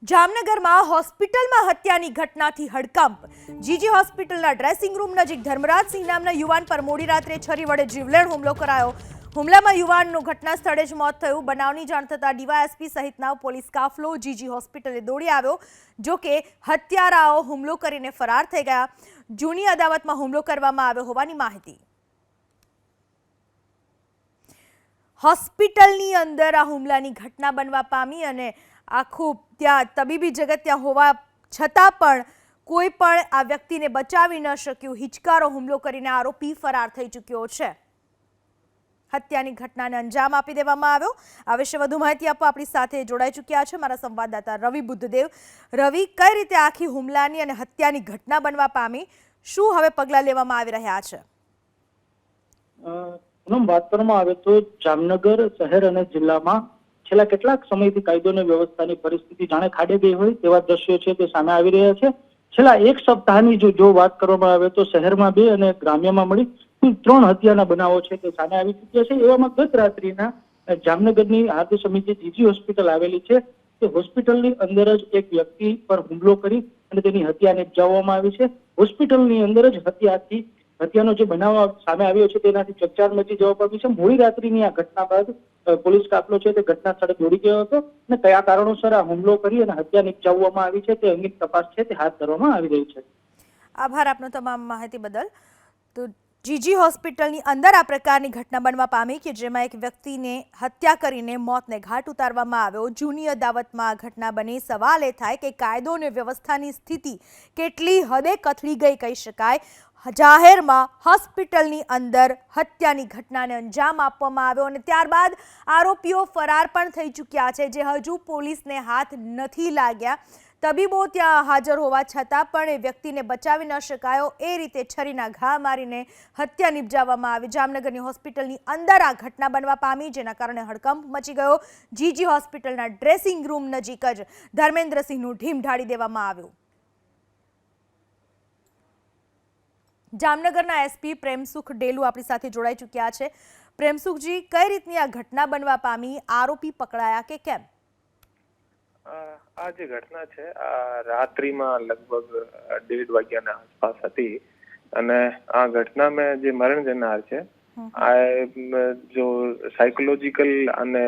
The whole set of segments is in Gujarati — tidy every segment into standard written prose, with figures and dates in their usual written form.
જામનગરમાં હોસ્પિટલમાં હત્યાની ઘટનાથી હડકંપ। જીજી હોસ્પિટલના ડ્રેસિંગ રૂમ નજીક ધર્મરાજસિંહ નામના યુવાન પર મોડી રાત્રે છરી વડે જીવલેણ હુમલો કરાયો। હુમલામાં યુવાનનું ઘટના સ્થળે જ મોત થયું। બનાવની જાણ થતાં ડીવાયએસપી સહિતના પોલીસ કાફલો જીજી હોસ્પિટલે દોડી આવ્યો। જો કે હત્યારાઓ હુમલો કરીને ફરાર થઈ ગયા। જૂની અદાવતમાં હુમલો કરવામાં આવ્યો હોવાની માહિતી। હોસ્પિટલની અંદર આ હુમલાની ઘટના બનવા પામી અને આખું ત્યાં તબીબી જગત ત્યાં હોવા છતાં પણ કોઈ પણ આ વ્યક્તિને બચાવી ન શક્યું। હિચકારો હુમલો કરીને આરોપી ફરાર થઈ ચૂક્યો છે। હત્યાની ઘટનાને અંજામ આપી દેવામાં આવ્યો। આ વિશે વધુ માહિતી આપવા આપણી સાથે જોડાઈ ચૂક્યા છે મારા સંવાદદાતા રવિ બુદ્ધદેવ। રવિ, કઈ રીતે આખી હુમલાની અને હત્યાની ઘટના બનવા પામી, શું હવે પગલાં લેવામાં આવી રહ્યા છે? વાત કરવામાં આવે તો જામનગર શહેર અને જિલ્લામાં છેલ્લા કેટલાક સમયથી કાયદો અને વ્યવસ્થાની પરિસ્થિતિ જાણે ખાડે ગઈ હોય તેવા દ્રશ્યો છે તે સામે આવી રહ્યા છે। છેલ્લા એક સપ્તાહની જો વાત કરવામાં આવે તો શહેરમાં 2 અને ગ્રામ્યમાં મળી 3 હત્યાના બનાવો છે તે સામે આવી ચૂક્યા છે। એવામાં ગત રાત્રિના જામનગરની આરોગ્ય સમિતિ જીજી હોસ્પિટલ આવેલી છે તે હોસ્પિટલની અંદર જ એક વ્યક્તિ પર હુમલો કરી અને તેની હત્યા નિપજાવવામાં આવી છે। હોસ્પિટલની અંદર જ હત્યાનો જે બનાવ સામે આવ્યો છે તેનાથી ચકચાર મચી જવા પામી છે। મોડી રાત્રિની આ ઘટના બાદ પોલીસ કાફલો છે તે ઘટના સ્થળે દોડી ગયો હતો અને કયા કારણોસર આ હુમલો કરી અને હત્યા નિપજાવવામાં આવી છે તે અંગેની તપાસ છે તે હાથ ધરવામાં આવી રહી છે। આભાર આપનો તમામ માહિતી બદલ। તો જીજી હોસ્પિટલની અંદર આ પ્રકારની ઘટના બનવા પામી કે જેમાં એક વ્યક્તિને હત્યા કરીને મોતને ઘાટ ઉતારવામાં આવ્યો। જૂની અદાવતમાં આ ઘટના બની। સવાલ એ થાય કે કાયદો અને વ્યવસ્થાની સ્થિતિ કેટલી હદે કથળી ગઈ કહી શકાય। જાહેરમાં હોસ્પિટલની અંદર હત્યાની ઘટનાને અંજામ આપવામાં આવ્યો અને ત્યારબાદ આરોપીઓ ફરાર પણ થઈ ચૂક્યા છે જે હજુ પોલીસને હાથ નથી લાગ્યા। તબીબો ત્યાં હાજર હોવા છતાં પણ એ વ્યક્તિને બચાવી ન શકાયો। એ રીતે છરીના ઘા મારીને હત્યા નિપજાવવામાં આવી। જામનગરની હોસ્પિટલની અંદર આ ઘટના બનવા પામી જેના કારણે હડકંપ મચી ગયો। જીજી હોસ્પિટલના ડ્રેસિંગ રૂમ નજીક જ ધર્મેન્દ્રસિંહનું ઢીમ ઢાળી દેવામાં આવ્યું। જામનગરના એસપી પ્રેમસુખ ડેલુ આપણી સાથે જોડાઈ ચૂક્યા છે। પ્રેમસુખજી, કઈ રીતની આ ઘટના બનવા પામી? આરોપી પકડાયા કે કેમ? આ જે ઘટના છે આ રાત્રિમાં લગભગ 1:30 વાગ્યાના આસપાસ હતી અને આ ઘટનામાં જે મરણ જનાર છે આ જો સાયકોલોજીકલ અને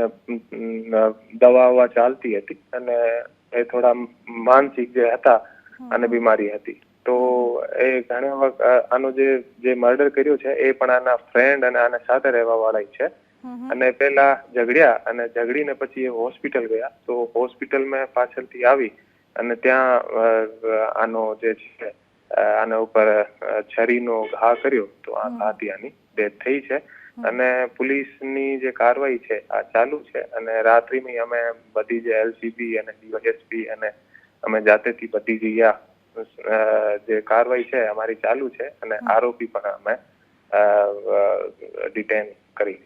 દવાઓ ચાલતી હતી અને એ થોડા માનસિક જે હતા અને બીમારી હતી તો એ ઘણા વખત આનો જે મર્ડર કર્યો છે એ પણ આના ફ્રેન્ડ અને આના સાથે રહેવા વાળા છે અને પેલા ઝઘડ્યા અને ઝઘડીને પછી એ હોસ્પિટલ ગયા તો હોસ્પિટલમાં પાછળથી આવી અને ત્યાં આનો જે છે આના ઉપર છરીનો ઘા કર્યો તો આ ઘાથી આની ડેથ થઈ છે અને પોલીસની જે કાર્યવાહી છે આ ચાલુ છે અને રાત્રિમાં અમે બધી જે એલસીબી અને ડીવાયએસપી અને અમે જાતેથી બધી જગ્યા જે કાર્યવાહી છે અમારી ચાલુ છે અને આરોપી પણ અમે ડિટેન કરી।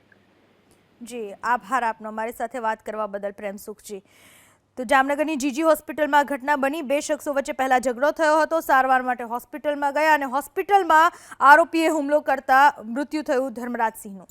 જી, આભાર આપનો અમારી સાથે વાત કરવા બદલ પ્રેમસુખજી। તો જામનગરની જીજી હોસ્પિટલમાં ઘટના બની। 2 શખ્સો વચ્ચે પહેલા ઝઘડો થયો હતો। સારવાર માટે હોસ્પિટલમાં ગયા અને હોસ્પિટલમાં આરોપીએ હુમલો કરતા મૃત્યુ થયું ધર્મરાજસિંહનું।